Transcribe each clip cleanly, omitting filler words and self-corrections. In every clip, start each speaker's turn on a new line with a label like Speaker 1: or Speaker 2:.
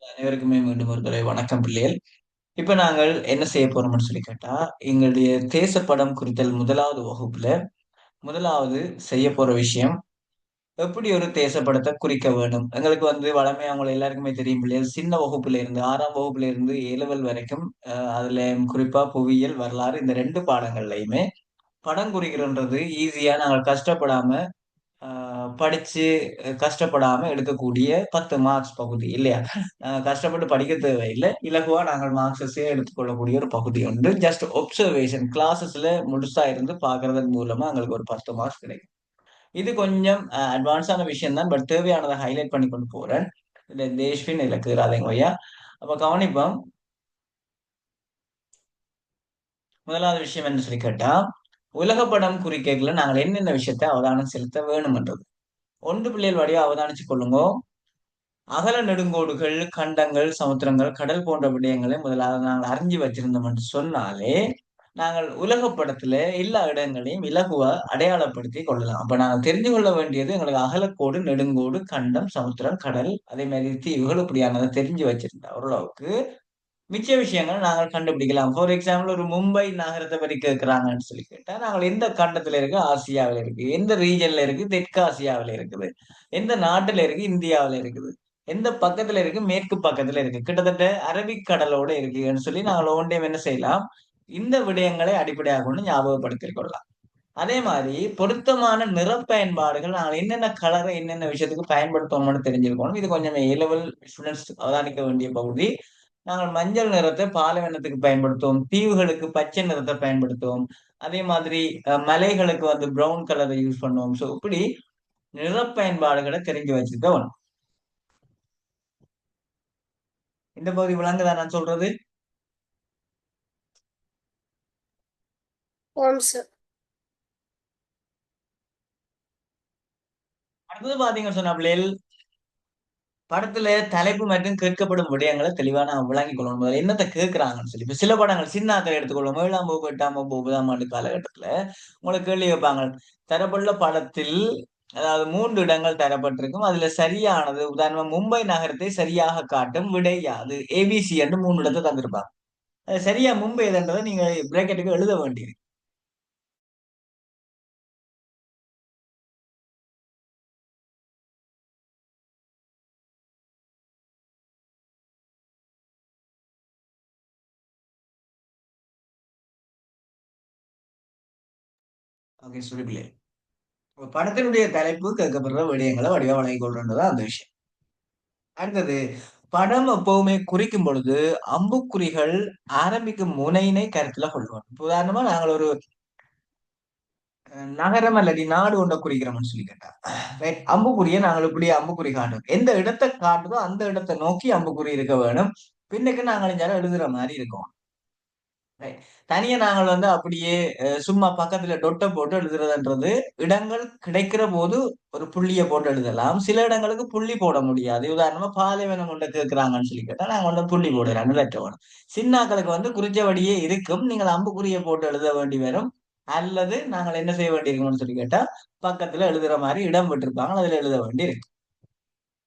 Speaker 1: அனைவருக்குமே மீண்டும் ஒரு தடவை வணக்கம் பிள்ளைகள். இப்ப நாங்கள் என்ன செய்ய போறோம்னு சொல்லி கேட்டா, எங்களுடைய தேசப்படம் குறித்தல் முதலாவது வகுப்புல முதலாவது செய்ய போற விஷயம், எப்படி ஒரு தேசப்படத்தை குறிக்க வேண்டும். எங்களுக்கு வழமையா அவங்கள எல்லாருக்குமே தெரியும் பிள்ளைகள். சின்ன வகுப்புல இருந்து 6ஆம் வகுப்புல இருந்து A-level வரைக்கும் அதுல குறிப்பா புவியியல், வரலாறு இந்த 2 பாடங்கள்லயுமே படம் குறிக்கிறன்றது ஈஸியா நாங்க கஷ்டப்படாம படிச்சு கஷ்டப்படாம எடுக்கக்கூடிய 10 மார்க்ஸ் பகுதி இல்லையா? கஷ்டப்பட்டு படிக்க தேவையில்லை. இலகுவா நாங்கள் மார்க்ஸஸே எடுத்துக்கொள்ளக்கூடிய ஒரு பகுதி உண்டு. ஜஸ்ட் ஒப்சர்வேஷன் கிளாஸஸ்ல முழுசா இருந்து பார்க்கறதன் மூலமா எங்களுக்கு ஒரு 10 மார்க்ஸ் கிடைக்கும். இது கொஞ்சம் அட்வான்ஸான விஷயம் தான். பட் தேவையானதை ஹைலைட் பண்ணி கொண்டு போறேன். இதுல தேஷ்வின் இதுல கீறாதீங்க ஐயா. அப்ப கவனிப்போம். முதலாவது விஷயம் என்ன சொல்லி கேட்டா, உலகப்படம் குறிக்கைகள்ல நாங்கள் என்னென்ன விஷயத்தை அவதானம் செலுத்த வேணும்ன்றது. ஒன்று பிள்ளைகள் வழியா அவதானிச்சு கொள்ளுங்க. அகல நெடுங்கோடுகள், கண்டங்கள், சமுத்திரங்கள், கடல் போன்ற விடயங்களை முதலாவது நாங்கள் அறிஞ்சு வச்சிருந்தோம் என்று சொன்னாலே, நாங்கள் உலகப்படத்துல எல்லா இடங்களையும் இலகுவா அடையாளப்படுத்தி கொள்ளலாம். அப்ப நாங்க தெரிஞ்சு கொள்ள வேண்டியது எங்களுக்கு அகலக்கோடு, நெடுங்கோடு, கண்டம், சமுத்திரம், கடல், அதே மாதிரி தீவுகள் இப்படியானதை தெரிஞ்சு வச்சிருந்தா ஓரளவுக்கு மிச்ச விஷயங்கள் நாங்கள் கண்டுபிடிக்கலாம். ஃபார் எக்ஸாம்பிள் ஒரு மும்பை நகரத்தை பத்தி கேட்கிறாங்கன்னு சொல்லி கேட்டா, நாங்கள் எந்த கண்டத்துல இருக்கு? ஆசியாவில் இருக்கு. எந்த ரீஜன்ல இருக்கு? தெற்காசியாவில் இருக்குது. எந்த நாட்டுல இருக்கு? இந்தியாவில் இருக்குது. எந்த பக்கத்துல இருக்கு? மேற்கு பக்கத்துல இருக்கு. கிட்டத்தட்ட அரபிக் கடலோட இருக்குன்னு சொல்லி நாங்கள் ஒவ்வொன்றையும் என்ன செய்யலாம்? இந்த விடயங்களை அடிப்படையாக கொண்டு ஞாபகப்படுத்திக் கொள்ளலாம். அதே மாதிரி பொருத்தமான நிற பயன்பாடுகள் நாங்கள் என்னென்ன கலரை என்னென்ன விஷயத்துக்கு பயன்படுத்தணும்னு தெரிஞ்சிருக்கணும். இது கொஞ்சம் A-level ஸ்டூடெண்ட்ஸ் அவதானிக்க வேண்டிய பகுதி. நாங்கள் மஞ்சள் நிறத்தை பாலைவனத்துக்கு பயன்படுத்துவோம். தீவுகளுக்கு பச்சை நிறத்தை பயன்படுத்துவோம். அதே மாதிரி மலைகளுக்கு பிரவுன் கலரை யூஸ் பண்ணுவோம். ஸோ இப்படி நிற பயன்பாடுகளை தெரிஞ்சு வச்சுக்க வேணும். இந்த பகுதி விளங்குதா நான் சொல்றது?
Speaker 2: ஓம் சார்.
Speaker 1: அடுத்தது பாத்தீங்கன்னு சொன்னா பிள்ளைகள், படத்துல தலைப்பு மற்றும் கேட்கப்படும் விடயங்களை தெளிவா நான் விளங்கிக் கொள்ளணும். முதல்ல என்னத்தை கேட்கிறாங்கன்னு சொல்லி. இப்ப சில படங்கள் சின்னாக்கள் எடுத்துக்கொள்ளும். 7ஆம் வகுப்பு, 8ஆம் வகுப்பு, 9ஆம் ஆண்டு காலகட்டத்துல உங்களுக்கு கேள்வி வைப்பாங்க. தரப்பட்டுள்ள படத்தில் அதாவது 3 இடங்கள் தரப்பட்டிருக்கும். அதுல சரியானது உதாரணமா மும்பை நகரத்தை சரியாக காட்டும் விடை யாது? ABC என்று 3 இடத்தை தந்திருப்பாங்க. அது சரியா மும்பை எதுன்றதை நீங்க பிரேக்கெட்டுக்கு எழுத வேண்டியது. ஓகே சொல்லி படத்தினுடைய தலைப்பு கேட்கப்படுற விடயங்களை வடிவா வழங்கிக் கொள்றதுதான் அந்த விஷயம். அடுத்தது படம் எப்பவுமே குறிக்கும் பொழுது அம்புக்குறிகள் ஆரம்பிக்கும் முனையினை கருத்துல கொள்வோம். உதாரணமா நாங்கள் ஒரு நகரம் அல்லது நாடு ஒன்றை குறிக்கிறோம்னு சொல்லி கேட்டா ரைட், அம்புக்குறியை நாங்கள் இப்படி அம்புக்குறி காட்டும் எந்த இடத்தை காட்டுதோ அந்த இடத்தை நோக்கி அம்புக்குறி இருக்க வேணும். பின்னுக்கு நாங்கள் இஞ்சாலும் எழுதுற மாதிரி இருக்கும். Right. தனியா நாங்கள் அப்படியே சும்மா பக்கத்துல டொட்டை போட்டு எழுதுறதுன்றது இடங்கள் கிடைக்கிற போது ஒரு புள்ளியை போட்டு எழுதலாம். சில இடங்களுக்கு புள்ளி போட முடியாது. உதாரணமா பாலைவனம் ஒன்று கேட்கிறாங்கன்னு சொல்லி கேட்டா நாங்க புள்ளி போடலாம், நிலட்ட வேணும். சின்னாக்களுக்கு குறிச்சபடியே இருக்கும். நீங்கள் அம்புக்குறியை போட்டு எழுத வேண்டி வரும். அல்லது நாங்கள் என்ன செய்ய வேண்டியிருக்கோம்னு சொல்லி கேட்டா பக்கத்துல எழுதுற மாதிரி இடம் விட்டுருப்பாங்க, அதுல எழுத வேண்டி இருக்கு.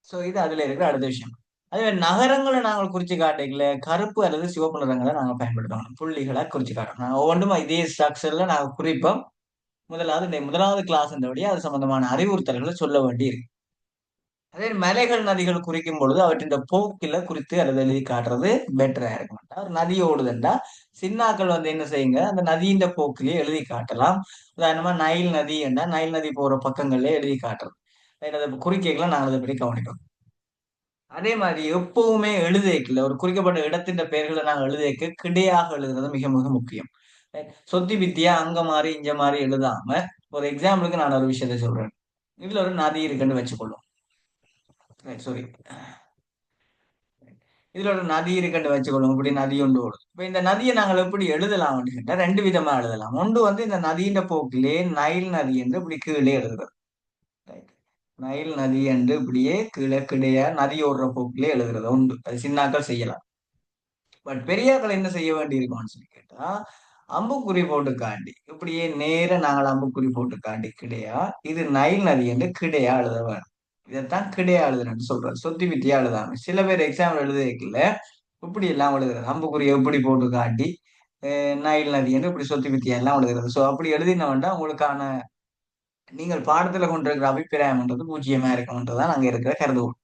Speaker 1: சோ இது அதுல இருக்கிற அடுத்த விஷயம். அதே நகரங்களை நாங்கள் குறிச்சு காட்டிக்கல கருப்பு அல்லது சிவப்பு நிறங்களை நாங்கள் பயன்படுத்தணும். புள்ளிகளை குறிச்சு காட்டணும். நாங்கள் ஒவ்வொன்றும் இதே ஸ்ட்ரக்சர்ல நாங்கள் குறிப்போம். முதலாவது கிளாஸ் இருந்தபடியே அது சம்பந்தமான அறிவுறுத்தல்களை சொல்ல வேண்டி இருக்கு. அதே மலைகள் நதிகள் குறிக்கும் பொழுது அவற்றின் போக்கில குறித்து அல்லது எழுதி காட்டுறது பெட்டரா இருக்கும். ஒரு நதி ஓடுதுண்டா சின்னாக்கள் என்ன செய்யுங்க, அந்த நதியின் போக்கிலேயே எழுதி காட்டலாம். உதாரணமா நைல் நதி என்றா நைல் நதி போற பக்கங்கள்ல எழுதி காட்டுறது. அதை குறிக்கைகளை நாங்கள் அதை பற்றி கவனிக்கணும். அதே மாதிரி எப்பவுமே எழுதேக்கில்ல ஒரு குறிக்கப்பட்ட இடத்தின் பெயர்களை நாங்கள் எழுதேக்க கிடையாக எழுதுறது மிக மிக முக்கியம். சொத்தி வித்தியா அங்க மாறி இங்க மாறி எழுதாம ஒரு எக்ஸாம்பிளுக்கு நான் ஒரு விஷயத்த சொல்றேன். இதுல ஒரு நதி இருக்குன்னு வச்சுக்கொள்ளும். சாரி, இதுல ஒரு நதி இருக்குன்னு வச்சுக்கொள்ளும். இப்படி நதி ஒன்று ஓடும். இப்ப இந்த நதியை நாங்கள் எப்படி எழுதலாம் அப்படின்னு கேட்டா 2 விதமா எழுதலாம். ஒன்று இந்த நதியின் போக்கிலே நைல் நதி என்று இப்படி கீழே எழுதுறது. நைல் நதி என்று இப்படியே கீழே கிடையா நதி ஓடுற போக்கிலே எழுதுறது உண்டு. அது சின்னாக்கள் செய்யலாம். பட் பெரியாக்கள் என்ன செய்ய வேண்டி இருக்கும்னு சொல்லி கேட்டா அம்புக்குறி போட்டு காட்டி இப்படியே நேர நாங்கள் அம்புக்குறி போட்டு காட்டி கிடையா இது நைல் நதி என்று கிடையா எழுத வேணும். இதைத்தான் கிடையா எழுதுறேன்னு சொல்றது. சொத்தி வித்தியா எழுதாம சில பேர் எக்ஸாம் எழுதுல இப்படி எல்லாம் எழுதுறது, அம்புக்குறி எப்படி போட்டு காட்டி நைல் நதி என்று இப்படி சொத்தி வித்தியா எல்லாம் எழுதுறது. ஸோ அப்படி எழுதினவன்டா உங்களுக்கான நீங்கள் பாடத்துல கொண்டிருக்கிற அபிப்பிராயம்ன்றது பூஜ்ஜியமா இருக்கும்ன்றதுதான் அங்க இருக்கிற கருதுகோள்.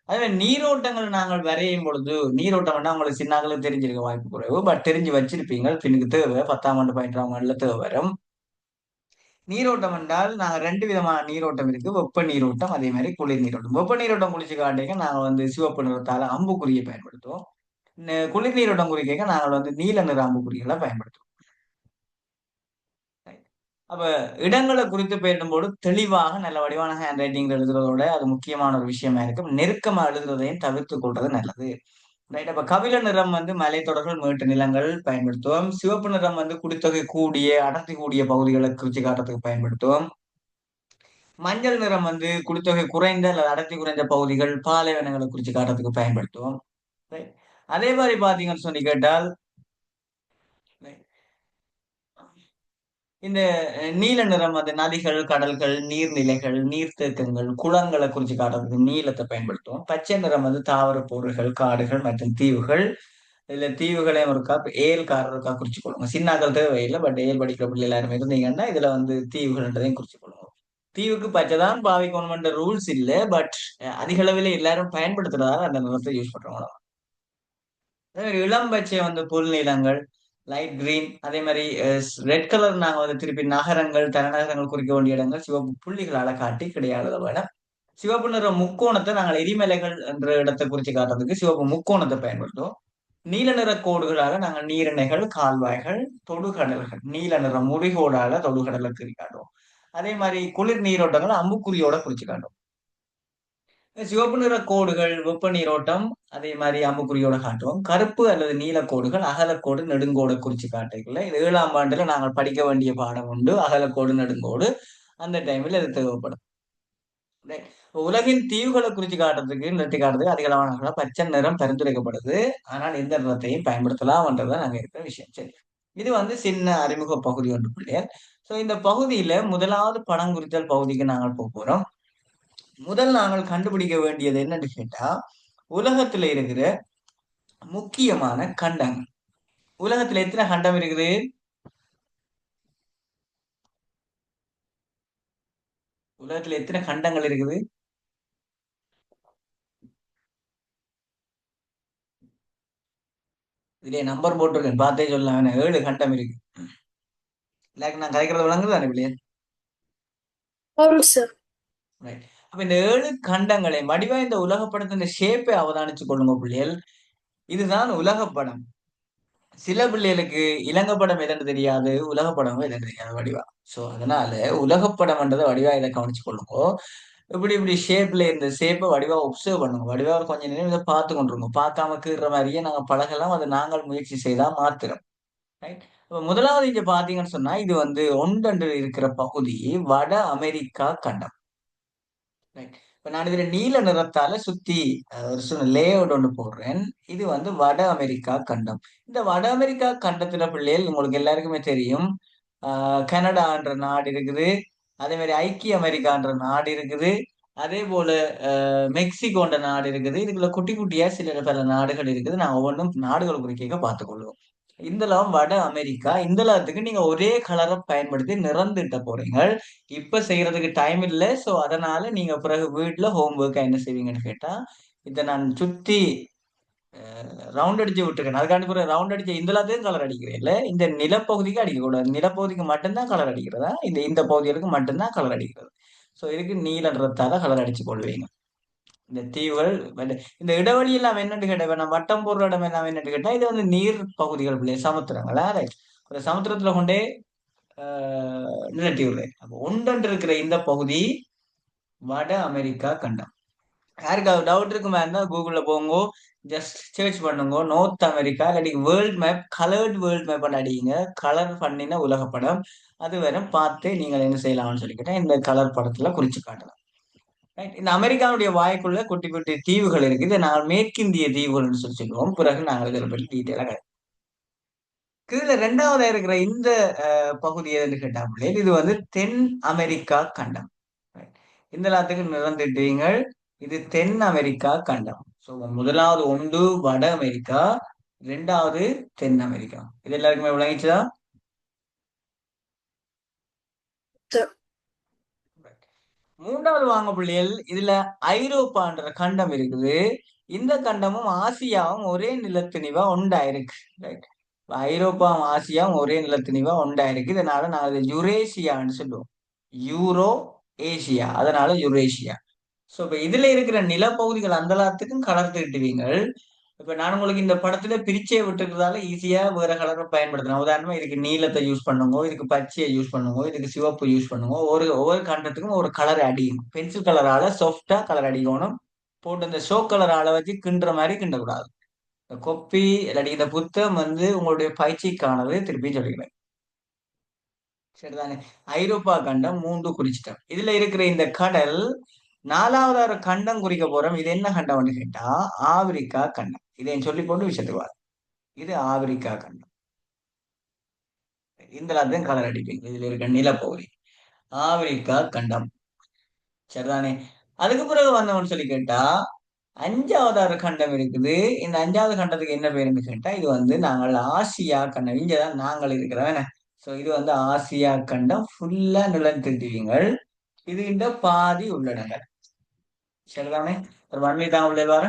Speaker 1: அதே நீரோட்டங்கள் நாங்கள் வரையும் பொழுது, நீரோட்டம் வேண்டாம் உங்களுக்கு சின்னாக்களுக்கு தெரிஞ்சிருக்க வாய்ப்பு குறைவு, பட் தெரிஞ்சு வச்சிருப்பீங்க. பின்னுக்கு தேவை 10ஆம் ஆண்டு 12ஆம் ஆண்டுல தேவை வரும். நீரோட்டம் என்றால் நாங்க ரெண்டு விதமான நீரோட்டம் இருக்கு. வெப்ப நீரோட்டம், அதே மாதிரி குளிர் நீரோட்டம். வெப்ப நீரோட்டம் குளிச்சு காட்டிக்க நாங்க சிவப்பு நிறத்தால அம்புக்குறியை பயன்படுத்துவோம். குளிர் நீரோட்டம் குறிக்க நாங்கள் நீல நிற அம்புக்குறிகளை பயன்படுத்துவோம். அப்ப இடங்களை குறித்து பேசும்போது தெளிவாக நல்ல வடிவான ஹேண்ட் ரைட்டிங் எழுதுறதோட அது முக்கியமான ஒரு விஷயமா இருக்கும். நெருக்கமா எழுதுறதையும் தவிர்த்து கொள்றது நல்லது. ரைட். அப்ப கபில நிறம் மலைத்தொடர்கள், மேட்டு நிலங்கள் பயன்படுத்துவோம். சிவப்பு நிறம் குடித்தொகை கூடிய அடர்த்தி கூடிய பகுதிகளை குறிச்சு காட்டுறதுக்கு பயன்படுத்துவோம். மஞ்சள் நிறம் குடித்தொகை குறைந்த அல்லது அடர்த்தி குறைந்த பகுதிகள், பாலைவனங்களை குறிச்சு காட்டுறதுக்கு பயன்படுத்துவோம். Right. அதே மாதிரி பாத்தீங்கன்னு சொல்லி கேட்டால் இந்த நீல நிறம் நதிகள், கடல்கள், நீர்நிலைகள், நீர்த்தேக்கங்கள், குளங்களை குறிச்சு காட்டுறதுக்கு நீலத்தை பயன்படுத்துவோம். பச்சை நிறம் தாவர பொருள்கள், காடுகள் மற்றும் தீவுகள். இதுல தீவுகளையும் இருக்கா, ஏல்காரர் இருக்கா குறிச்சு கொள்ளுங்க. சின்னாக்கள் தேவையில்லை, பட் ஏல் படிக்கிற பிள்ளை எல்லாருமே இருந்தீங்கன்னா இதுல தீவுகள்ன்றதையும் குறிச்சு கொள்ளுங்க. தீவுக்கு பச்சை தான் பாவிக்கணும்ன்ற ரூல்ஸ் இல்லை, பட் அதிக அளவில் எல்லாரும் பயன்படுத்துறதால அந்த நிறத்தை யூஸ் பண்றோம். அதே மாதிரி இளம் பச்சை புல் நிலங்கள், லைட் கிரீன். அதே மாதிரி ரெட் கலர் நாங்க திருப்பி நகரங்கள், தலைநகரங்கள் குறிக்க வேண்டிய இடங்கள் சிவப்பு புள்ளிகளால காட்டி கிடையாத வேடம். சிவப்பு நிற முக்கோணத்தை நாங்கள் எரிமலைகள் என்ற இடத்தை குறிச்சு காட்டுறதுக்கு சிவப்பு முக்கோணத்தை பயன்படுத்துவோம். நீல நிற கோடுகளாக நாங்கள் நீரிணைகள், கால்வாய்கள், தொடுகடல்கள், நீல நிற முடிகோடால தொடுகடலை குறி காட்டுவோம். அதே மாதிரி குளிர் நீரோட்டங்கள் அம்புக்குறியோட குறிச்சு காட்டுவோம். சிவப்பு நிற கோடுகள் வெப்ப நீரோட்டம், அதே மாதிரி அம்புக்குறியோட காட்டுவோம். கருப்பு அல்லது நீல கோடுகள் அகலக்கோடு, நெடுங்கோடு குறிச்சு காட்டுகல. இது 7ஆம் ஆண்டுல நாங்கள் படிக்க வேண்டிய பாடம் உண்டு, அகலக்கோடு, நெடுங்கோடு. அந்த டைம்ல இது தேவைப்படும். Right. உலகின் தீவுகளை குறிச்சு காட்டுறதுக்கு, நிறுத்தி காட்டுறதுக்கு அதிகளவான பச்சை நிறம் பரிந்துரைக்கப்படுது. ஆனால் எந்த நிறத்தையும் பயன்படுத்தலாம்ன்றதுதான் நாங்க இருக்கிற விஷயம். சரி, இது சின்ன அறிமுக பகுதி ஒன்று பிள்ளையர். சோ இந்த பகுதியில முதலாவது படம் குறித்தல் பகுதிக்கு நாங்கள் போக போறோம். முதல் நாங்கள் கண்டுபிடிக்க வேண்டியது என்னன்னு கேட்டா, உலகத்துல இருக்கிற முக்கியமான கண்டங்கள். உலகத்துல எத்தனை கண்டம் இருக்குது? உலகத்துல எத்தனை கண்டங்கள் இருக்குது? இதுல நம்பர் போட்டிருக்கேன், பார்த்தே சொல்லலாம். 7 கண்டம் இருக்கு. நான் கதைக்கிறது விளங்குது தானே பிள்ளைய? ரைட். அப்ப இந்த 7 கண்டங்களை வடிவா இந்த உலகப்படத்தின் ஷேப்பை அவதானிச்சு கொள்ளுங்க பிள்ளைகள். இதுதான் உலகப்படம். சில பிள்ளைகளுக்கு இலங்கப்படம் எதுன்னு தெரியாது, உலகப்படமும் எதுன்னு தெரியாது வடிவா. சோ அதனால உலகப்படம்ன்றதை வடிவா இதை கவனிச்சு கொள்ளுங்க. இப்படி இப்படி ஷேப்ல இந்த ஷேப்பை வடிவா ஒப்சர்வ் பண்ணுங்க. வடிவா கொஞ்ச நேரம் இதை பார்த்து கொண்டிருங்க. பார்க்காம கீறுற மாதிரியே நாங்க பழகலாம், அதை நாங்கள் முயற்சி செய்தா மாத்திரம். ரைட். இப்ப முதலாவது இங்க பாத்தீங்கன்னு சொன்னா இது ஒன்றன்று இருக்கிற பகுதி வட அமெரிக்கா கண்டம். ரைட். இப்ப நான் இதுல நீல நிறத்தால சுத்தி ஒரு லேஅவுட் ஒன்று போடுறேன். இது வட அமெரிக்கா கண்டம். இந்த வட அமெரிக்கா கண்டத்துல பிள்ளைகள் உங்களுக்கு எல்லாருக்குமே தெரியும், கனடான்ற நாடு இருக்குது. அதே மாதிரி ஐக்கிய அமெரிக்கான்ற நாடு இருக்குது. அதே போல மெக்சிகோன்ற நாடு இருக்குது. இதுக்குள்ள குட்டி குட்டியா சில பல நாடுகள் இருக்குது. நான் ஒவ்வொன்றும் நாடுகள் குறிக்க பார்த்துக்கொள்வோம். இந்தளம் வட அமெரிக்கா. இந்தளத்துக்கு நீங்க ஒரே கலரை பயன்படுத்தி நிறந்திட்ட போறீங்க. இப்ப செய்யறதுக்கு டைம் இல்லை. சோ அதனால நீங்க பிறகு வீட்டுல ஹோம் ஒர்க்கா என்ன செய்வீங்கன்னு கேட்டா, இதை நான் சுத்தி ரவுண்ட் அடிச்சு விட்டுருக்கேன். அதுக்காண்டி பிறகு ரவுண்ட் அடிச்ச இந்தளத்தையும் கலர் அடிக்கிறேன் இல்ல, இந்த நிலப்பகுதிக்கு அடிக்கக்கூடாது. நிலப்பகுதிக்கு மட்டும்தான் கலர் அடிக்கிறதா, இந்த பகுதிகளுக்கு மட்டும்தான் கலர் அடிக்கிறது. சோ இதுக்கு நீல நிறத்தால கலர் அடிச்சு கொள்வீங்க. இந்த தீவுகள் இந்த இடைவெளி எல்லாம் என்னன்னு கேட்டா, நம்ம வட்டம் போடுற இடம் எல்லாம் என்னன்னு கேட்டா, இது நீர் பகுதிகள் பிள்ளை, சமுத்திரங்களா. ரைட். ஒரு சமுத்திரத்துல கொண்டே நிலட்டி விடுறேன். அப்போ ஒன்றன்று இருக்கிற இந்த பகுதி வட அமெரிக்கா கண்டம். யாருக்காவது டவுட் இருக்குமா இருந்தா கூகுள்ல போங்க, ஜஸ்ட் சர்ச் பண்ணுங்க நார்த் அமெரிக்கா, இல்லாட்டி world map, coloured world map அடிங்க. கலர் பண்ணின உலகப்படம் அது வேற பார்த்து நீங்கள் என்ன செய்யலாம்னு சொல்லிக்கிட்டேன். இந்த கலர் படத்துல குறிச்சு காட்டலாம். இந்த அமெரிக்காவுடைய வாய்க்குள்ள குட்டி குட்டி தீவுகள் இருக்குது. இதை நாங்கள் மேற்கிந்திய தீவுகள்னு சொல்லி சொல்லுவோம். பிறகு நாங்கள் இதில் பற்றி டீட்டெயிலாக கீழே ரெண்டாவதா இருக்கிற இந்த பகுதி எதுன்னு கேட்டாங்களே, இது தென் அமெரிக்கா கண்டம். Right. இந்த எல்லாத்துக்கும் நிறந்திட்டீங்கள். இது தென் அமெரிக்கா கண்டம். சோ முதலாவது ஒன்று வட அமெரிக்கா, இரண்டாவது தென் அமெரிக்கா. இது எல்லாருக்குமே விளங்கிச்சதா? மூன்றாவது வாங்க பிள்ளைகள், இதுல ஐரோப்பான்ற கண்டம் இருக்குது. இந்த கண்டமும் ஆசியாவும் ஒரே நிலத்திணிவா உண்டாயிருக்கு. ரைட். ஐரோப்பாவும் ஆசியாவும் ஒரே நிலத்திணிவா உண்டாயிருக்கு. இதனால நான் இதை யுரேசியான்னு சொல்லுவோம். யூரோ ஏசியா, அதனால யுரேசியா. சோ இப்ப இதுல இருக்கிற நிலப்பகுதிகள் அந்த எல்லாத்துக்கும் கலர் தீட்டுவீங்கள். இப்ப நான் உங்களுக்கு இந்த படத்துல பிரிச்சே விட்டுருக்கிறதால ஈஸியா வேற கலரை பயன்படுத்தலாம். உதாரணமா இதுக்கு நீலத்தை யூஸ் பண்ணுங்க, இதுக்கு பச்சையை யூஸ் பண்ணுங்க, இதுக்கு சிவப்பு யூஸ் பண்ணுங்க. ஒவ்வொரு கண்டத்துக்கும் ஒரு கலர் அடிக்கணும். பென்சில் கலரால சாஃப்டா கலர் அடிக்கணும். போட்டு இந்த ஷோ கலர் ஆளை வச்சு கிண்டுற மாதிரி கிண்டக்கூடாது. இந்த கொப்பி இல்லாட்டி இந்த புத்தகம் உங்களுடைய பயிற்சிக்கானது, திருப்பி சொல்லிக்கிறேன். சரிதானே? ஐரோப்பா கண்டம் மூன்று குறிச்சிட்டோம். இதுல இருக்கிற இந்த கடல் நாலாவது ஒரு கண்டம் குறிக்க போறோம். இது என்ன கண்டம்னு கேட்டா ஆப்பிரிக்கா கண்டம். இதை சொல்லி போட்டு விஷயத்துக்கு வர. இது ஆப்பிரிக்கா கண்டம். இந்த எல்லாத்தையும் கலர் அடிப்பீங்க. இதுல இருக்க நிலப்பகுதி ஆப்பிரிக்கா கண்டம். சரிதானே? அதுக்கு பிறகு வந்தவன் சொல்லி கேட்டா அஞ்சாவது ஒரு கண்டம் இருக்குது. இந்த அஞ்சாவது கண்டத்துக்கு என்ன பேருன்னு கேட்டா இது நாங்கள் ஆசியா கண்டம். இங்கதான் நாங்கள் இருக்கிறோம். சோ இது ஆசியா கண்டம். ஃபுல்லா நிலத்திட்டுவீங்கள். இது இந்த பாதி உள்ளடங்கல். சரிதானே? ஒரு வன்மை தான் உள்ளே வர.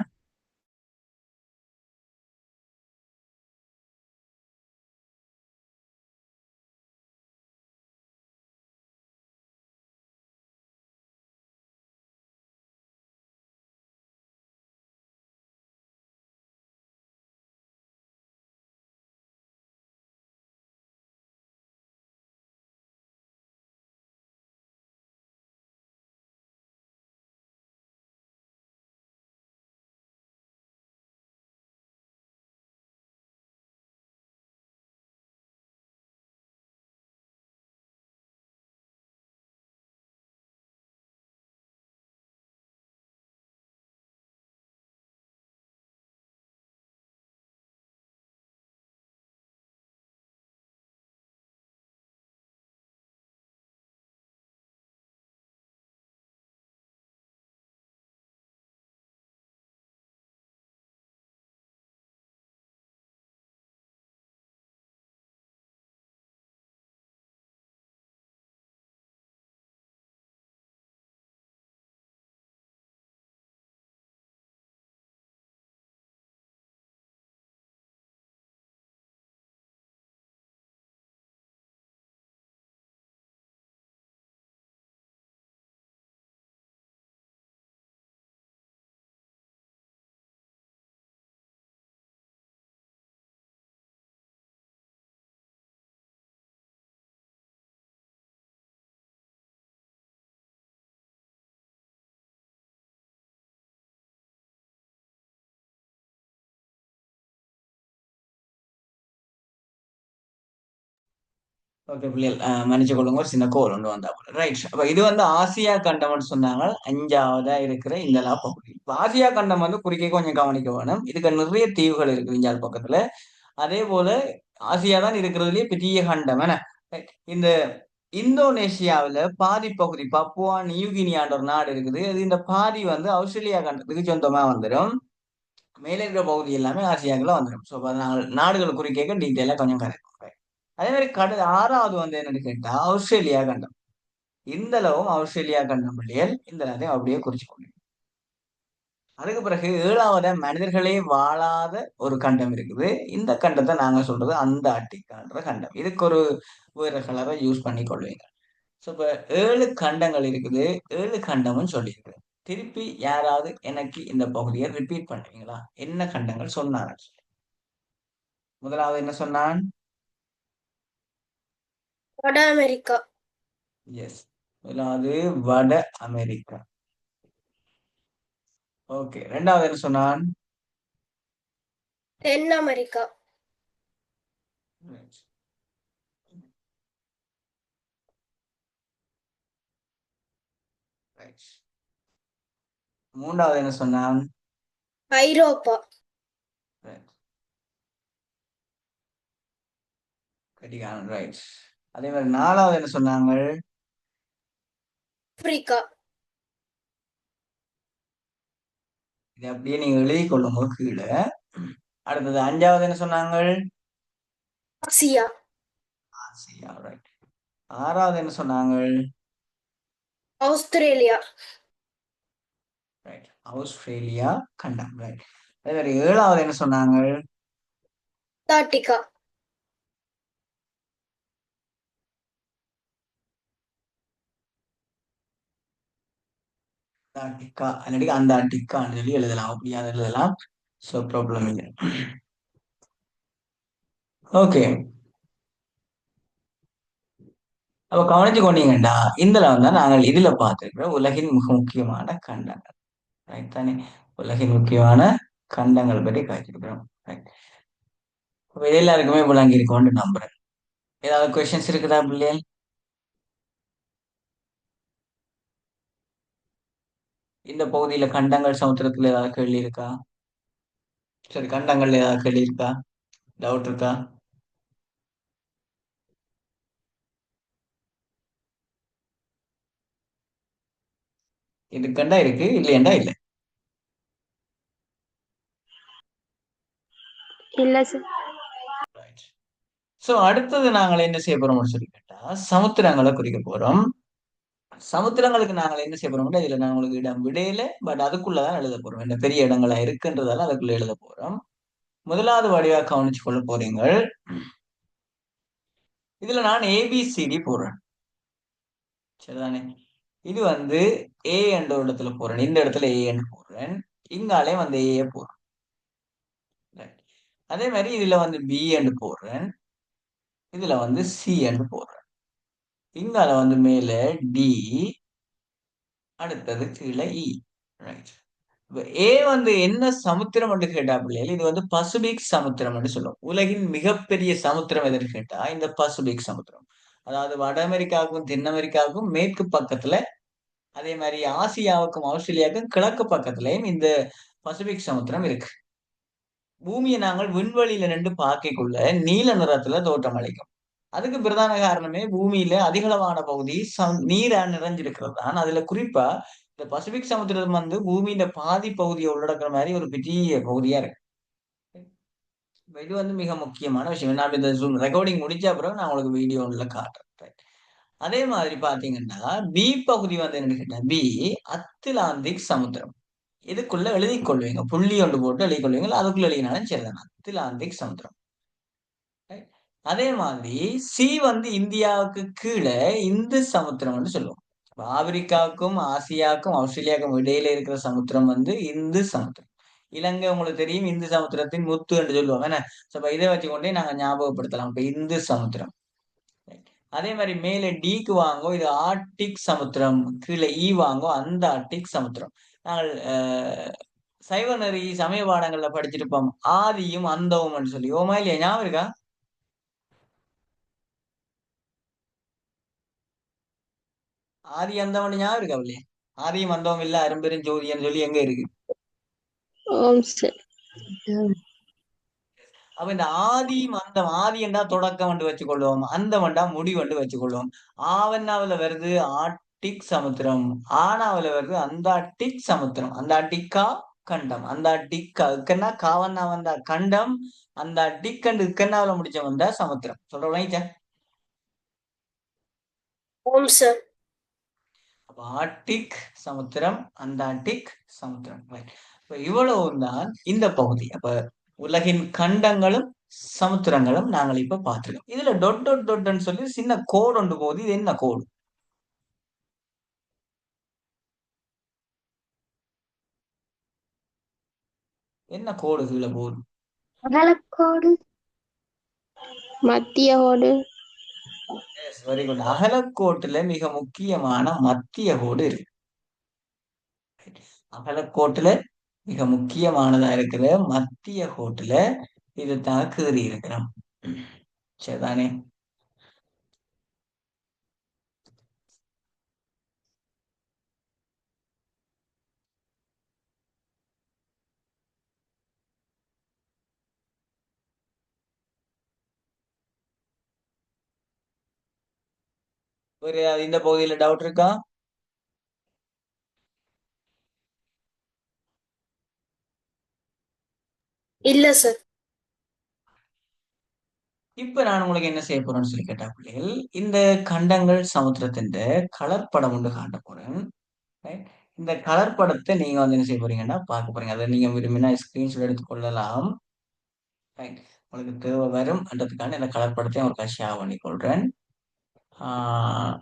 Speaker 1: ஓகே பிள்ளைகள், மன்னிச்சு கொள்ளுங்க, ஒரு சின்ன கோல் ஒன்று வந்தா போல. ரைட். அப்ப இது ஆசியா கண்டம்னு சொன்னாங்க. அஞ்சாவதா இருக்கிற இந்த பகுதி. இப்ப ஆசியா கண்டம் குறிக்க கொஞ்சம் கவனிக்க வேணும். இதுக்கு நிறைய தீவுகள் இருக்கு இந்தியா பக்கத்துல. அதே போல ஆசியா தான் இருக்கிறதுலயே பெரிய கண்டம் என்ன. Right. இந்த இந்தோனேஷியாவுல பாதி பகுதி பப்புவா நியூகினியான்ற ஒரு நாடு இருக்குது. அது இந்த பாதி ஆஸ்திரேலியா கண்டத்துக்கு சொந்தமா வந்துடும். மேலே இருக்கிற பகுதி எல்லாமே ஆசியாக்குள்ள வந்துடும். ஸோ நாங்கள் நாடுகள் குறிக்க டீட்டெயிலாக கொஞ்சம் கரெக்ட். அதே மாதிரி ஆறாவது என்னன்னு கேட்டா ஆஸ்திரேலியா கண்டம். இந்த அளவும் ஆஸ்திரேலியா கண்டம் பிள்ளைகள் இந்த எல்லாத்தையும் அப்படியே குறிச்சு கொண்டு. அதுக்கு பிறகு ஏழாவது மனிதர்களே வாழாத ஒரு கண்டம் இருக்குது. இந்த கண்டத்தை நாங்க சொல்றது அந்த ஆர்டிகான்ற கண்டம். இதுக்கு ஒரு வேற கலரை யூஸ் பண்ணி கொள்வீங்க. ஸோ இப்ப 7 கண்டங்கள் இருக்குது. 7 கண்டமும் சொல்லியிருக்கிறேன். திருப்பி யாராவது எனக்கு இந்த பகுதியை ரிப்பீட் பண்ணுவீங்களா? என்ன கண்டங்கள் சொன்னாங்க? முதலாவது என்ன சொன்னான்?
Speaker 2: வட அமெரிக்கா.
Speaker 1: எஸ். முதலாவது வட அமெரிக்கா. ஓகே. ரெண்டாவது என்ன சொன்னான்?
Speaker 2: தென் அமெரிக்கா.
Speaker 1: Right. Right. மூன்றாவது என்ன சொன்னான்?
Speaker 2: ஐரோப்பா.
Speaker 1: Right. கட்டிக்கான. ரைட். அதே மாதிரி நாலாவது என்ன சொன்னாங்க?
Speaker 2: ஆப்பிரிக்கா.
Speaker 1: இதை அப்படியே நீங்க எழுதி கொள்ளுங்க கீழே. அடுத்தது அஞ்சாவது என்ன சொன்னாங்க?
Speaker 2: ஆசியா.
Speaker 1: Asia, right. ஆறாவது என்ன சொன்னாங்க?
Speaker 2: ஆஸ்திரேலியா.
Speaker 1: ரைட், ஆஸ்திரேலியா கண்டம், ரைட். அதே மாதிரி ஏழாவது என்ன சொன்னாங்க?
Speaker 2: அண்டார்டிகா.
Speaker 1: அண்டார்டிகா இல்லாட்டி அண்டார்டிகான்னு சொல்லி எழுதலாம், அப்படியாவது எழுதலாம். ஸோ ப்ராப்ளம் இல்லை. ஓகே, அப்ப கவனிச்சு கொண்டீங்கடா. இதுல வந்து நாங்கள் இதுல பார்த்திருக்கிறோம் உலகின் மிக முக்கியமான கண்டங்கள், ரைட் தானே? உலகின் முக்கியமான கண்டங்கள் பற்றி காய்ச்சிருக்கிறோம், ரைட். அப்ப இது எல்லாருக்குமே விளங்கி இருக்கும்னு நம்புறேன். ஏதாவது கொஸ்டின்ஸ் இருக்குதா பிள்ளைகள்? இந்த பகுதியில கண்டங்கள் சமுத்திரத்துல ஏதாவது கேள்வி இருக்கா? சரி, கண்டங்கள்ல ஏதாவது கேள்வி இருக்கா? டவுட் இருக்கா? இருக்குண்டா இருக்கு, இல்லையண்டா இல்லை.
Speaker 2: இல்ல சார்.
Speaker 1: ரைட். சோ அடுத்தது நாங்கள் என்ன செய்ய போறோம்னு சொல்லி கேட்டா, சமுத்திரங்களை குறிக்க போறோம். சமுத்திரங்களுக்கு நாங்கள் என்ன செய்ய போறோம்னா, இதுல நான் உங்களுக்கு இடம் விடையில, பட் அதுக்குள்ளதான் எழுத போறோம். என்ன பெரிய இடங்களா இருக்குன்றதால அதுக்குள்ள எழுத போறோம். முதலாவது வடிவா கவனிச்சு கொள்ள போறீங்க. இதுல நான் ஏபிசிடி போடுறேன், சரிதானே? இது வந்து ஏ என்ற ஒரு இடத்துல போறேன், இந்த இடத்துல ஏ என்று போடுறேன், இங்காலே வந்து ஏ போடுறேன். Right. அதே மாதிரி இதுல வந்து பி என்று போடுறேன், இதுல வந்து சி என்று போடுறேன். இங்கால வந்து மேல டி, அடுத்தது கீழே இ. ரைட். ஏ வந்து என்ன சமுத்திரம் என்று கேட்டா பிள்ளைகள், இது வந்து பசிபிக் சமுத்திரம் என்று சொல்லுவோம். உலகின் மிகப்பெரிய சமுத்திரம் எதுன்னு கேட்டா இந்த பசிபிக் சமுத்திரம். அதாவது வட அமெரிக்காவுக்கும் தென் அமெரிக்காவுக்கும் மேற்கு பக்கத்துல, அதே மாதிரி ஆசியாவுக்கும் ஆஸ்திரேலியாவுக்கும் கிழக்கு பக்கத்துலயும் இந்த பசிபிக் சமுத்திரம் இருக்கு. பூமியை நாங்கள் விண்வெளியில நின்று பார்க்கக்குள்ள நீல நிறத்துல தோற்றம் அளிக்கும். அதுக்கு பிரதான காரணமே பூமியில அதிகளவான பகுதி நீரா நிறைஞ்சிருக்கிறது தான். அதுல குறிப்பா இந்த பசிபிக் சமுத்திரம் வந்து பூமியில பாதி பகுதியை உள்ளடக்கிற மாதிரி ஒரு பெரிய பகுதியா இருக்கு. இது வந்து மிக முக்கியமான விஷயம். நான் இந்த ஜூம் ரெக்கார்டிங் முடிச்ச அப்புறம் நான் உங்களுக்கு வீடியோ ஒன்றுல காட்டுறேன். Right. அதே மாதிரி பாத்தீங்கன்னா பி பகுதி வந்து என்ன கேட்டா, பி அத்திலாந்திக் சமுத்திரம். இதுக்குள்ள எழுதி கொள்வீங்க, புள்ளி ஒன்று போட்டு எழுதி கொள்வீங்க, அதுக்குள்ள எழுதினாலும் சரிதான், அத்திலாந்திக் சமுத்திரம். Right. அதே மாதிரி சி வந்து இந்தியாவுக்கு கீழே இந்து சமுத்திரம்னு சொல்லுவோம். அப்ப ஆப்பிரிக்காவுக்கும் ஆசியாவுக்கும் ஆஸ்திரேலியாவுக்கும் இடையில இருக்கிற சமுத்திரம் வந்து இந்து சமுத்திரம். இலங்கை உங்களுக்கு தெரியும் இந்து சமுத்திரத்தின் முத்து என்று சொல்லுவாங்க என்ன. So, அப்ப இதை வச்சுக்கொண்டே நாங்க ஞாபகப்படுத்தலாம், இப்ப இந்து சமுத்திரம். Right. அதே மாதிரி மேலே டிக்கு வாங்கோ, இது ஆர்டிக் சமுத்திரம், கீழே ஈ வாங்கோ அந்த ஆர்டிக் சமுத்திரம். நாங்கள் சைவ நெறி சமய பாடங்கள்ல படிச்சிருப்போம் ஆதியும் அந்தவும் சொல்லி, ஓமா இல்லையா, ஞாபகம் இருக்கா? ஆதி அந்தவன் ஞாபகம் இருக்கா இல்லையா? ஆதியும் அந்தவம் இல்ல அரும்பெரும் ஜோதின்னு சொல்லி எங்க இருக்கு?
Speaker 2: ஓம் சார்.
Speaker 1: அப்ப இந்த ஆதியும் அந்தம், ஆதி என்றா தொடக்கம் வந்து வச்சுக்கொள்வோம், அந்த வண்டா முடிவண்டு வச்சுக்கொள்வோம். ஆவன்னாவில வருது ஆர்டிக் சமுத்திரம், ஆனாவில வருது அந்தார்டிக் சமுத்திரம். அந்தார்டிகா கண்டம், அந்தார்டிகா இக்கன்னா காவன்னா வந்தா கண்டம், அந்த டிக் அண்ட் இக்கன்னாவில முடிச்ச வந்தா சமுத்திரம். சொல்றேன்.
Speaker 2: ஓம் சார்.
Speaker 1: அப்ப ஆர்டிக் சமுத்திரம், அண்டார்டிக் சமுத்திரம், right. இப்ப இவ்வளவு தான் இந்த பகுதி. அப்ப உலகின் கண்டங்களும் சமுத்திரங்களும் நாங்கள் இப்ப பார்த்திருக்கோம். இதுல டொட் டொட் டொட்னு சொல்லி சின்ன கோடு ஒன்று போகுது, இது என்ன கோடு? என்ன கோடு கீழே போகுது?
Speaker 2: அகலக்கோடு. மத்திய கோடு.
Speaker 1: Very good. அகலக்கோட்டுல மிக முக்கியமான மத்திய கோடு இருக்கு. அகலக்கோட்டுல மிக முக்கியமானதா இருக்கிற மத்திய கோட்டுல இதுதான் கீறி இருக்கிறோம், சரிதானே? ஒரு இந்த பகுதியில டவுட் இருக்கா?
Speaker 2: இல்ல சார்.
Speaker 1: இப்ப நான் உங்களுக்கு என்ன செய்ய போறேன்னு சொல்லி கேட்டா பிள்ளைகள், இந்த கண்டங்கள் சமுத்திரத்தின் கலர் படம் ஒன்று காட்ட போறேன். ரைட்? இந்த கலர் படத்தை நீங்க வந்து என்ன செய்ய போறீங்கன்னா பார்க்க போறீங்க. அதை நீங்க விரும்பினா ஸ்கிரீன்ஷாட் எடுத்துக்கொள்ளலாம். ரைட்? உங்களுக்கு தேவை வரும் என்றதுக்கான இந்த கலர் படத்தை ஒரு ஷேர் பண்ணி கொள்றேன். ஆஹ்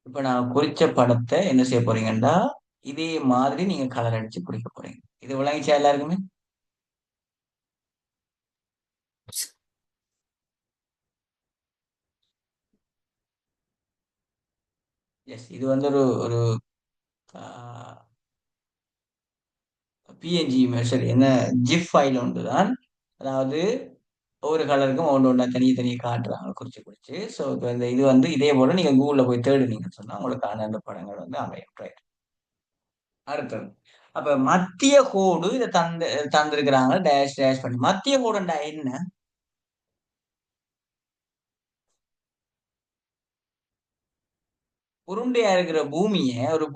Speaker 1: இப்ப நான் குறிச்ச படத்தை என்ன செய்ய போறீங்கன்னா, இதே மாதிரி நீங்க கலர் அடிச்சு குறிக்க போறீங்க. இது விளங்கிச்சா எல்லாருக்குமே? எஸ். இது வந்து ஒரு ஒரு பிஎன்ஜி சரி என்ன ஜிப் ஃபைல் ஒன்று தான். அதாவது ஒவ்வொரு கலருக்கும் ஒன்று ஒன்றா தனியே தனியே காட்டுறாங்க குறிச்சு குறிச்சு. ஸோ இப்போ இந்த இது வந்து இதே போல நீங்க கூகுளில் போய் தேடுனீங்கன்னு சொன்னா உங்களுக்கான அந்த படங்கள் வந்து அமையும். ரைட்? அடுத்தது அப்ப மத்திய கோடு இதை தந்திருக்கிறாங்க டேஷ் டேஷ் பண்ணி. மத்திய கோடுண்டா என்ன? உருண்டையா இருக்கிற பூமியை ஒரு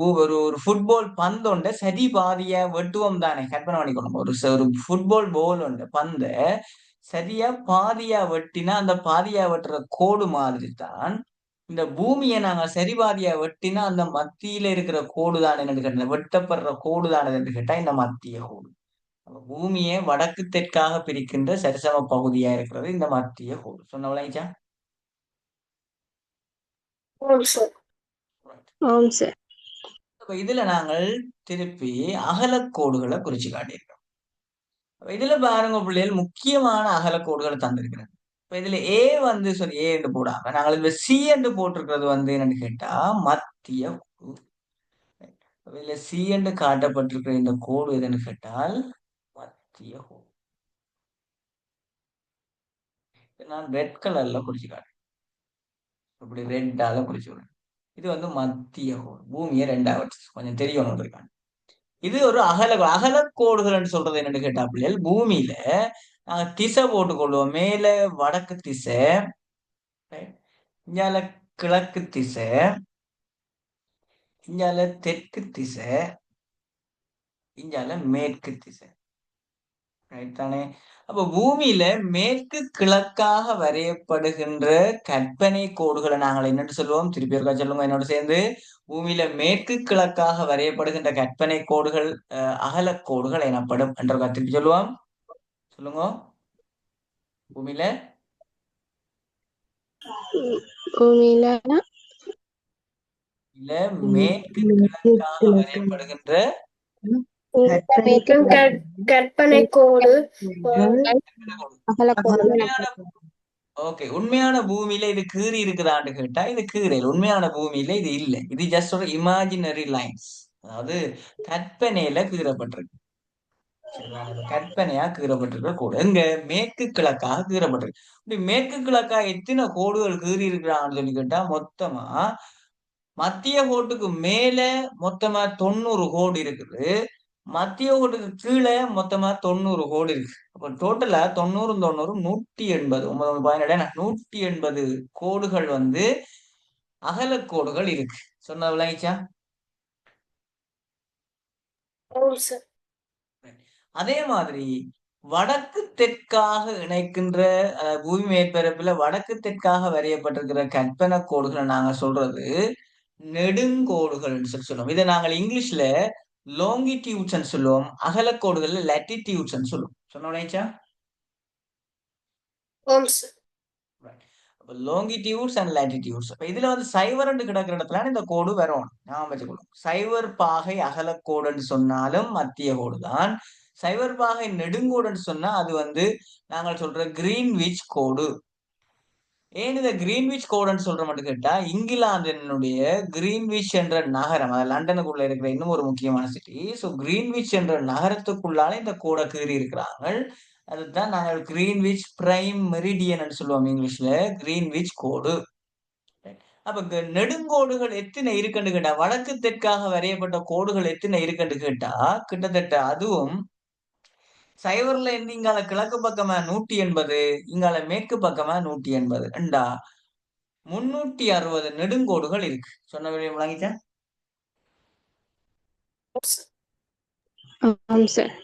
Speaker 1: ஒரு ஃபுட்பால் பந்தொண்ட சரி பாதியா வெட்டுவோம் தானே, கற்பனை பண்ணிக்கணும். ஒரு ஃபுட்பால் போல் உண்டு பந்த சரியா பாதியா வெட்டினா அந்த பாதியா வெட்டுற கோடு மாதிரி தான் இந்த பூமியை நாங்க சரி பாதியா வெட்டினா அந்த மத்தியில இருக்கிற கோடு தான் என்னன்னு கேட்டா, வெட்டப்படுற கோடு தான் என்று கேட்டா இந்த மத்திய கோடு. அப்ப பூமியை வடக்கு தெற்காக பிரிக்கின்ற சரிசம பகுதியா இருக்கிறது இந்த மத்திய கோடு. சொன்ன விளைச்சா?
Speaker 2: ஆம் சார். ஆம் சார்.
Speaker 1: அப்ப இதுல நாங்கள் திருப்பி அகலக்கோடுகளை குறிச்சு காட்டியிருக்கோம். அப்ப இதுல பாருங்க பிள்ளைகள், முக்கியமான அகலக்கோடுகளை தந்திருக்கிறேன். இப்ப இதுல ஏ வந்து சொல்லி ஏ என்று போடாம நாங்கள் இதுல சி என்று போட்டிருக்கிறது வந்து என்னன்னு கேட்டா மத்திய கோடு. அப்ப இதுல சி என்று காட்டப்பட்டிருக்கிற இந்த கோடு எதுன்னு கேட்டால் மத்திய கோடு. நான் ரெட் கலர்ல குறிச்சு காட்டுறேன். இப்படி ரெட்டால குறிச்சு விடுறேன். இது வந்து மத்திய கோடு. பூமியை ரெண்டாவது கொஞ்சம் தெரியணும் இருக்காங்க. இது ஒரு அகலக்கோடுகள் சொல்றது என்னன்னு கேட்டா பிள்ளைகள், பூமியில நாங்க திசை போட்டுக்கொள்வோம். மேல வடக்கு திசை, right? இங்கால கிழக்கு திசை, இங்கால தெற்கு திசை, இங்கால மேற்கு திசை. ரைட் தானே? அப்ப பூமியில மேற்கு கிழக்காக வரையப்படுகின்ற கற்பனை கோடுகளை நாங்கள் என்னன்னு சொல்லுவோம்? திருப்பி இருக்கா சொல்லுங்க என்னோட சேர்ந்து. பூமியில மேற்கு கிழக்காக வரையப்படுகின்ற கற்பனை கோடுகள் அகலக்கோடுகள் எனப்படும் என்ற திருப்பி சொல்லுவோம். சொல்லுங்க. பூமியில
Speaker 2: பூமியில
Speaker 1: இல்ல மேற்கு கிழக்காக வரையப்படுகின்ற
Speaker 2: கற்பனை கோடு
Speaker 1: உண்மையான ஓகே, உண்மையான பூமியில இது கீறி இருக்குதான்னு கேட்டா இது கீறல். உண்மையான பூமியில இது இல்லை. இது ஜஸ்ட் ஒரு இமேஜினரி லைன்ஸ். அதாவது கற்பனையில கீறப்பட்டிருக்கு. சரிதானே? இப்ப கற்பனையா கீறப்பட்டிருக்க கோடு எங்க மேற்கு கிழக்காக கீறப்பட்டிருக்கு. இப்படி மேற்கு கிழக்கா எத்தனை கோடுகள் கீறி இருக்கிறான்னு சொல்லி கேட்டா மொத்தமா மத்திய கோட்டுக்கு மேல மொத்தமா 90 கோடு இருக்குது. மத்திய கோட்டுக்கு கீழே மொத்தமா 90 கோடு இருக்கு. அப்ப டோட்டலா 90 90 180 9 17 180 கோடுகள் வந்து அகலக்கோடுகள் இருக்கு. சொன்ன விளங்கிச்சா?
Speaker 2: ஆம் சார்.
Speaker 1: அதே மாதிரி வடக்கு தெற்காக இணைக்கின்ற பூமி மேற்பரப்புல வடக்கு தெற்காக வரையப்பட்டிருக்கிற கற்பனை கோடுகளை நாங்க சொல்றது நெடுங்கோடுகள் சொல்லி சொல்லுவோம். இதை நாங்கள் இங்கிலீஷ்ல லாங்கிடியூட்ஸ் சொல்லுவோம். அகலக்கோடுகள்ல லாட்டிடியூட்ஸ் சொல்லுவோம். சொன்ன உடனேச்சா?
Speaker 2: ஆம் சார்.
Speaker 1: Longitudes and latitudes. அப்ப இதுல வந்து சைவர் கிடக்கிற இடத்துல இந்த கோடு வரும். ஞாபகம் வச்சுக்கணும். சைவர் பாகை அகலக்கோடுன்னு சொன்னாலும் மத்திய கோடு தான். சைவர் பாகை நெடுங்கோடுன்னு சொன்னா அது வந்து நாங்கள் சொல்ற கிரீன்விச் கோடு. ஏன் இதை கிரீன்விச் கோடுன்னு சொல்ற மட்டும் கேட்டா, இங்கிலாந்தினுடைய கிரீன்விச் என்ற நகரம், அது லண்டனுக்குள்ள இருக்கிற இன்னும் ஒரு முக்கியமான சிட்டி. ஸோ கிரீன்விச் என்ற நகரத்துக்குள்ளால இந்த கோடை கீறி இருக்கிறாங்க. அதுதான் நாங்கள் கிரீன்விச் பிரைம் மெரிடியன் சொல்லுவோம் இங்கிலீஷ்ல, கிரீன்விச் கோடு. அப்ப நெடுங்கோடுகள் எத்தனை இருக்குன்னு கேட்டா, வடக்கு தெற்காக வரையப்பட்ட கோடுகள் எத்தனை இருக்குன்னு கேட்டா, கிட்டத்தட்ட அதுவும் சைவர்ல இருந்து இங்கால கிழக்கு பக்கமா 180, இங்கால மேற்கு பக்கமா 180 ரெண்டா 360 நெடுங்கோடுகள் இருக்கு. சொன்ன விடயம் விளங்கிச்சா?
Speaker 2: ஆம் சார்.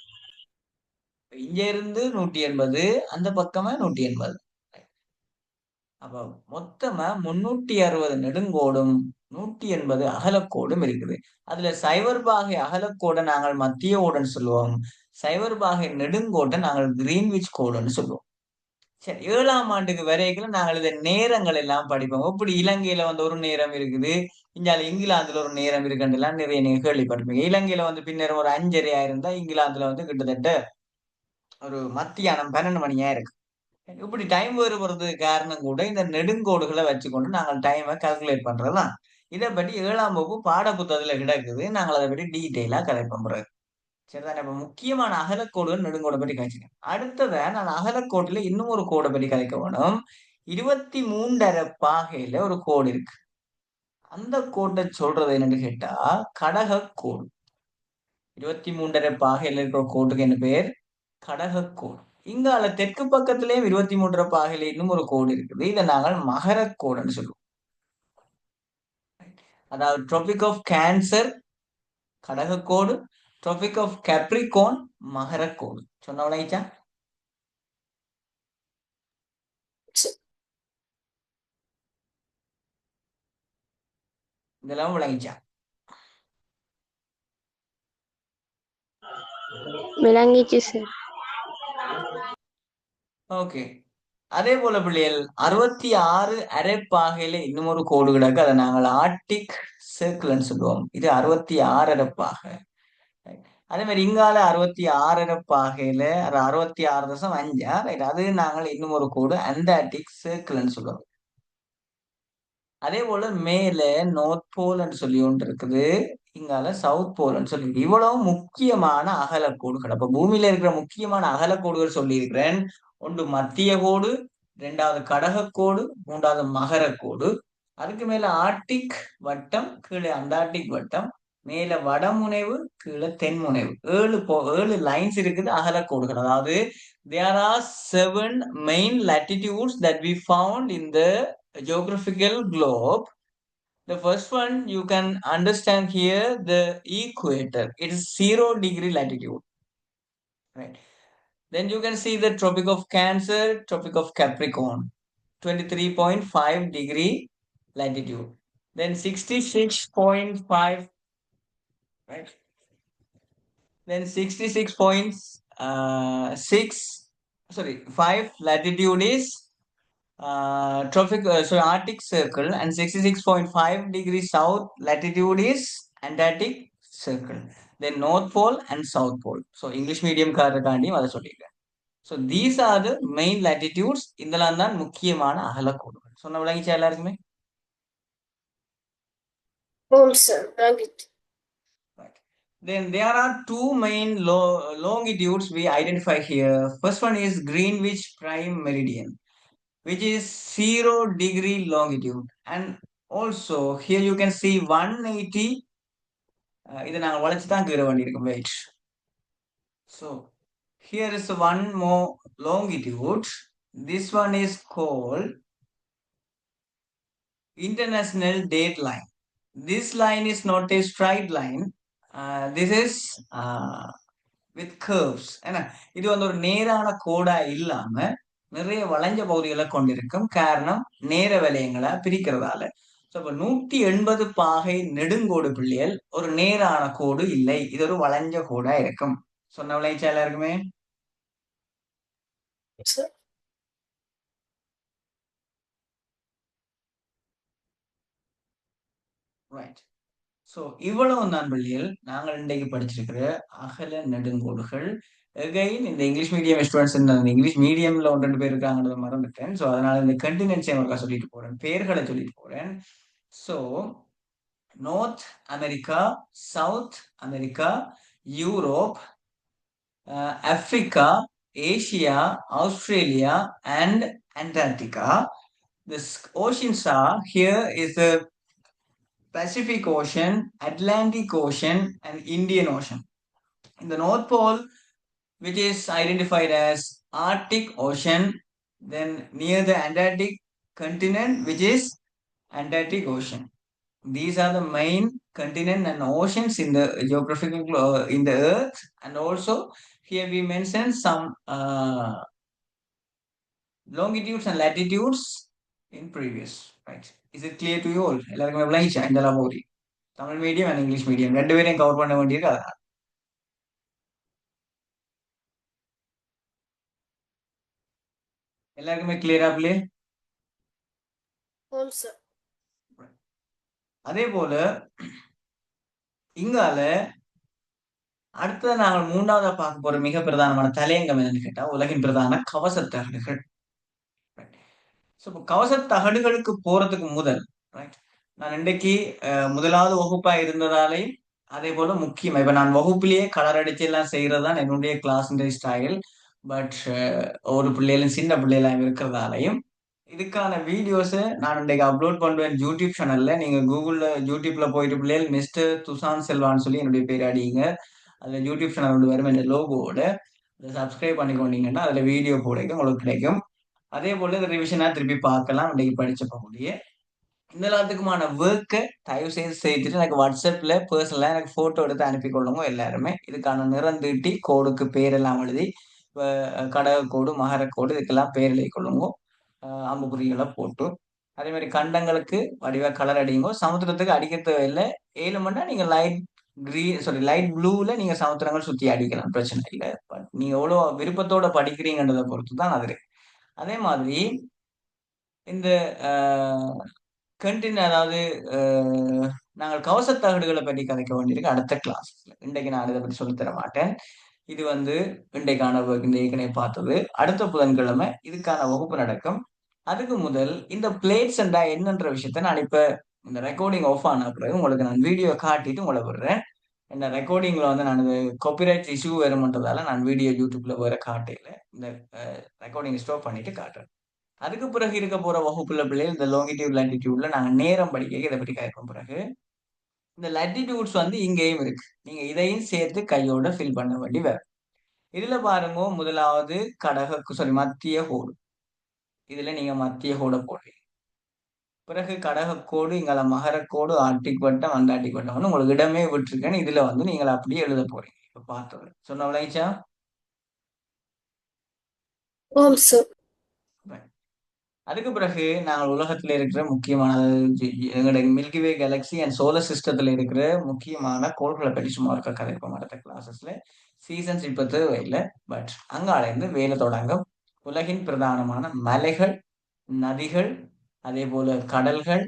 Speaker 1: இங்க இருந்து 180, அந்த பக்கமா 180. அப்ப மொத்தமா 360 நெடுங்கோடும் 180 அகலக்கோடும் இருக்குது. அதுல சைபர் பாகை அகலக்கோடை நாங்கள் மத்திய ஓடுன்னு சொல்லுவோம். சைபர் பாகை நெடுங்கோட்டை நாங்கள் கிரீன்விச் கோடுன்னு சொல்லுவோம். சரி, 7ஆம் ஆண்டுக்கு வரைக்கும் நாங்கள் இதை நேரங்கள் எல்லாம் படிப்போம். இப்படி இலங்கையில வந்து ஒரு நேரம் இருக்குது, இந்தியால இங்கிலாந்துல ஒரு நேரம் இருக்குன்னு எல்லாம் நிறைய நீங்க கேள்விப்பட்டிருப்பீங்க. இலங்கையில வந்து பின்னர் ஒரு 5:30 இருந்தா இங்கிலாந்துல வந்து கிட்டத்தட்ட ஒரு மத்தியானம் 12 மணியா இருக்கு. இப்படி டைம் வேறுபடுறதுக்கு காரணம் கூட இந்த நெடுங்கோடுகளை வச்சுக்கொண்டு நாங்கள் டைமை கால்குலேட் பண்றதுதான். இதை பற்றி 7ஆம் வகுப்பு பாட புத்தகத்துல கிடக்குது. நாங்கள் அதை பற்றி டீட்டெயிலா கதைப்போம் பிறகு. சரிதானே? இப்ப முக்கியமான அகலக்கோடுகள் நெடுங்கோடை பற்றி கதைச்சிருக்கேன். அடுத்ததை நான் அகலக்கோட்டுல இன்னும் ஒரு கோடை பற்றி கதைக்க வேணும். 23.5 பாகையில ஒரு கோடு இருக்கு. அந்த கோட்டை சொல்றது என்னன்னு கேட்டா கடக கோடு. 23.5 பாகையில இருக்கிற கோட்டுக்கு என்ன பேர்? கடகக்கோடு. இங்கால தெற்கு பக்கத்திலேயும் 23 பாகையில இன்னும் ஒரு கோடு இருக்குது. இதை நாங்கள் மகரக்கோடுன்னு சொல்லுவோம். அதாவது ட்ரோபிக் ஆஃப் கேன்சர் கடகக்கோடு, ட்ரோபிக் ஆஃப் கேப்ரிகோன் மகரக்கோடு. சொன்ன விளைச்சா? இதெல்லாம் விளங்கிச்சா?
Speaker 2: விளங்கிச்சு சார்.
Speaker 1: ஓகே. அதே போல பிள்ளைகள் 66 அரைப்பாகையில இன்னும் ஒரு கோடு கிடக்கு. அதை நாங்கள் ஆர்டிக் சர்க்கிள்னு சொல்லுவோம். இது 66 அரைப்பாகை. அதே மாதிரி இங்கால 66 பாகையில 66.5 ரைட். அது நாங்கள் இன்னும் ஒரு கோடு அண்டார்டிக் சர்க்கிள்னு சொல்லுவோம். அதே போல மேல நோர்த் போல்னு சொல்லி ஒன்று இருக்குது, இங்கால சவுத் போல்னு சொல்லி. இவ்வளவு முக்கியமான அகலக்கோடுகள். அப்ப பூமியில இருக்கிற முக்கியமான அகலக்கோடுகள் சொல்லி இருக்கிறேன். ஒன்று மத்திய கோடு, இரண்டாவது கடகக்கோடு, மூன்றாவது மகரக்கோடு. அதுக்கு மேல ஆர்டிக் வட்டம், கீழே அண்டார்டிக் வட்டம், மேல வடமுனைவு, கீழே தென்முனைவு. 7 லைன்ஸ் இருக்குது அகலக்கோடுகள். அதாவது there are 7 main latitudes that we found in the geographical globe. The first one you can understand here, the equator. It is 0 degree latitude. Right. Then you can see the Tropic of Cancer, Tropic of Capricorn, 23.5 degree latitude. Then 66.5, right? Then 66.6, sorry, 5 latitude is Arctic Circle, and 66.5 degrees south latitude is Antarctic Circle. Then North Pole and South Pole. So English medium காரக்காண்டியும் அதை சொல்லியிருக்கேன். So these are the main latitudes. இதெல்லாம் தான் முக்கியமான அகலக்கோடுகள். சொன்ன விளங்கிச்சா எல்லாருக்குமே?
Speaker 2: ஆம் sir. விளங்கிச்சு.
Speaker 1: Right. Then there are two main longitudes we identify here. First one is Greenwich Prime Meridian, which is 0 degree longitude. And also here you can see 180. இதை நாங்கள் வளைச்சு தான் கீற வேண்டியிருக்கும். Wait. So here is one more longitude. This one is called International Date Line. This line is not a straight line. This is with curves. ஏன்னா இது வந்து ஒரு நேரான கோடா இல்லாம நிறைய வளைஞ்ச பகுதிகளை கொண்டிருக்கும். காரணம் நேர வலயங்களா பிரிக்கிறதால. ஸோ இப்போ 180 பாகை நெடுங்கோடு பிள்ளைகள் ஒரு நேரான கோடு இல்லை, இது ஒரு வளைஞ்ச கோடா இருக்கும். சொன்ன விளைச்சா எல்லாருக்குமே?
Speaker 2: சார்.
Speaker 1: ரைட். ஸோ இவ்வளவு தான் பிள்ளைகள் நாங்கள் இன்றைக்கு படிச்சிருக்கிற அகல நெடுங்கோடுகள். அகைன் இந்த இங்கிலீஷ் மீடியம் ஸ்டூடெண்ட்ஸ், இந்த இங்கிலீஷ் மீடியம்ல 1-2 பேர் இருக்காங்கன்றதை மறந்துட்டேன். ஸோ அதனால இந்த கண்டினென்ட்ஸை ஒருக்கா சொல்லிட்டு போறேன், பேர்களை சொல்லிட்டு போறேன். So North America, South America, Europe, Africa, Asia, Australia, and Antarctica. The oceans are here is the Pacific Ocean, Atlantic Ocean, and Indian Ocean. In the North Pole, which is identified as Arctic Ocean, then near the Antarctic continent, which is Antarctic Ocean. These are the main continent and oceans in the geographical in the Earth, and also here we mentioned some longitudes and latitudes in previous. Right? Is it clear to you all? எல்லாருக்குமே விளங்கிச்சா இந்த லவோரி Tamil medium and English medium ரெண்டு பேரையும் cover பண்ண வேண்டியிருக்கு அதான். எல்லாருக்குமே கிளியரா பிள்ளை?
Speaker 2: Home, sir.
Speaker 1: அதே போல இங்கால அடுத்தது நாங்கள் மூன்றாவதா பார்க்க போற மிக பிரதானமான தலையங்கம் என்னன்னு கேட்டா உலகின் பிரதான கவசத்தகடுகள். ஸோ இப்போ கவசத்தகடுகளுக்கு போறதுக்கு முதல் ரைட் நான் இன்றைக்கு முதலாவது வகுப்பா இருந்ததாலையும் அதே போல முக்கியமா இப்ப நான் வகுப்பிலேயே கலர் அடிச்சு எல்லாம் செய்யறது தான் என்னுடைய கிளாஸ் ஸ்டைல். பட் ஒரு பிள்ளைகளும் சின்ன பிள்ளைகளாம் இருக்கிறதாலையும் இதுக்கான வீடியோஸை நான் இன்றைக்கு அப்லோட் பண்ணுவேன் யூடியூப் சேனல்ல. நீங்க கூகுள்ல யூடியூப்ல போயிட்டு பிள்ளைகள் மிஸ்டர் துஷான் செல்வான்னு சொல்லி என்னுடைய பேர் அடிங்க. அதுல யூடியூப் சேனல் வரும் என் லோகோவோட அதை சப்ஸ்கிரைப் பண்ணி கொண்டீங்கன்னா அதுல வீடியோ போடைக்கும் உங்களுக்கு கிடைக்கும். அதே போல இந்த ரிவிஷனா திருப்பி பார்க்கலாம் இன்னைக்கு படிச்ச பகுதியை. இந்த எல்லாத்துக்குமான ஒர்க்கை தயவு செய்து செய்துட்டு எனக்கு வாட்ஸ்அப்ல பர்சனலா எனக்கு போட்டோ எடுத்து அனுப்பி கொள்ளுங்க எல்லாருமே. இதுக்கான நிறம் தீட்டி கோடுக்கு பேரெல்லாம் எழுதி கடக கோடு மகர கோடு இதுக்கெல்லாம் பேர் எழுதி கொள்ளுங்க அம்புக்குறிகளை போட்டு. அதே மாதிரி கண்டங்களுக்கு வடிவா கலர் அடியுங்க. சமுத்திரத்துக்கு அடிக்க தேவையில்லை. 7 மணி நேரம் நீங்க லைட் ப்ளூல நீங்க சமுத்திரங்கள் சுத்தி அடிக்கலாம் பிரச்சனை இல்லை. பட் நீங்க எவ்வளவு விருப்பத்தோட படிக்கிறீங்கன்றதை பொறுத்து தான் அது இருக்கு. அதே மாதிரி இந்த கண்டின் அதாவது நாங்கள் கவசத்தகடுகளை பற்றி கதைக்க வேண்டியிருக்கு அடுத்த கிளாஸ். இன்றைக்கு நான் இதை பற்றி சொல்லித்தர மாட்டேன். இது இன்றைக்கான இந்த ஏற்கனவே பார்த்தது. அடுத்த புதன்கிழமை இதுக்கான வகுப்பு நடக்கும். அதுக்கு முதல் இந்த பிளேட்ஸ் என்றா என்னன்ற விஷயத்த நான் இப்ப இந்த ரெக்கார்டிங் ஆஃப் ஆன பிறகு உங்களுக்கு நான் வீடியோ காட்டிட்டு உங்களை விடுறேன். இந்த ரெக்கார்டிங்ல நான் காப்பிரைட் இஷ்யூ வரும்ன்றதால நான் வீடியோ யூடியூப்ல வேற காட்டையில இந்த ரெக்கார்டிங் ஸ்டாப் பண்ணிட்டு காட்டுறேன். அதுக்கு பிறகு இருக்க போற வகுப்புல பிள்ளைகள் இந்த லாங்கிடியூட் லாட்டிடியூட்ல நாங்க நேரம் படிக்க இதை பற்றி கேட்கும் பிறகு இந்த லாட்டிடியூட்ஸ் இங்கேயும் இருக்கு. நீங்க இதையும் சேர்த்து கையோட ஃபில் பண்ண வேண்டி வரும். இதுல பாருங்க முதலாவது மத்திய கோடு. இதுல நீங்க மத்திய கோடை போடுறீங்க. பிறகு கடகக்கோடு இங்கால மகரக்கோடு ஆர்டிக் வட்டம் அண்டார்டிக் வட்டம் உங்களுக்கு இடமே விட்டுருக்கேன்னு இதுல நீங்கள் அப்படியே எழுத போறீங்க. இப்ப பார்த்தது சொன்ன விளைச்சா?
Speaker 2: Home, sir.
Speaker 1: அதுக்கு பிறகு நாங்கள் உலகத்துல இருக்கிற முக்கியமான எங்களுடைய மில்கிவே கேலக்சி அண்ட் சோலர் சிஸ்டத்துல இருக்கிற முக்கியமான கோள்களை பற்றி சும்மா இருக்க கதைப்போம் அடுத்த கிளாஸஸ்ல. சீசன்ஸ் இப்ப தேவையில்லை. பட் அங்கால இருந்து வேலை தொடங்கும். உலகின் பிரதானமான மலைகள், நதிகள், அதே போல கடல்கள்,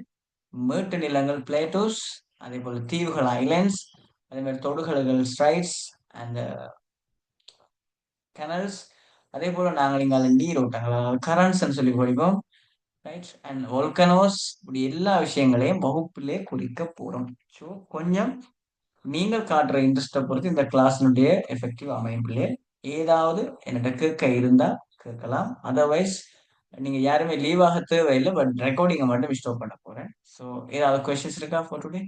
Speaker 1: மேட்டு நிலங்கள் பிளேட்டோஸ், அதே போல தீவுகள் ஐலேண்ட்ஸ், அதே மாதிரி தொடுகல்கள் ஸ்ட்ரைட்ஸ் அண்ட் கனல்ஸ், அதே போல நாங்கள் இங்கால நீரோட்டங்கள் கரண்ட்ஸ் சொல்லி படிப்போம். ரைட் அண்ட் volcanoes இப்படி எல்லா விஷயங்களையும் வகுப்பிலே குறிக்க போறோம். ஸோ கொஞ்சம் நீங்கள் காட்டுற இன்ட்ரெஸ்ட்டை பொறுத்து இந்த கிளாஸினுடைய எஃபெக்டிவ் அமையும் பிள்ளையே. ஏதாவது என்னோட கேட்க இருந்தா கேட்கலாம். அதர்வைஸ் நீங்க யாருமே லீவ் ஆக தேவையில்லை. பட் ரெக்கார்டிங்கை மட்டும் ஸ்டாப் பண்ண போறேன். ஸோ ஏதாவது கொஸ்டின்ஸ் இருக்கா ஃபார் டுடே?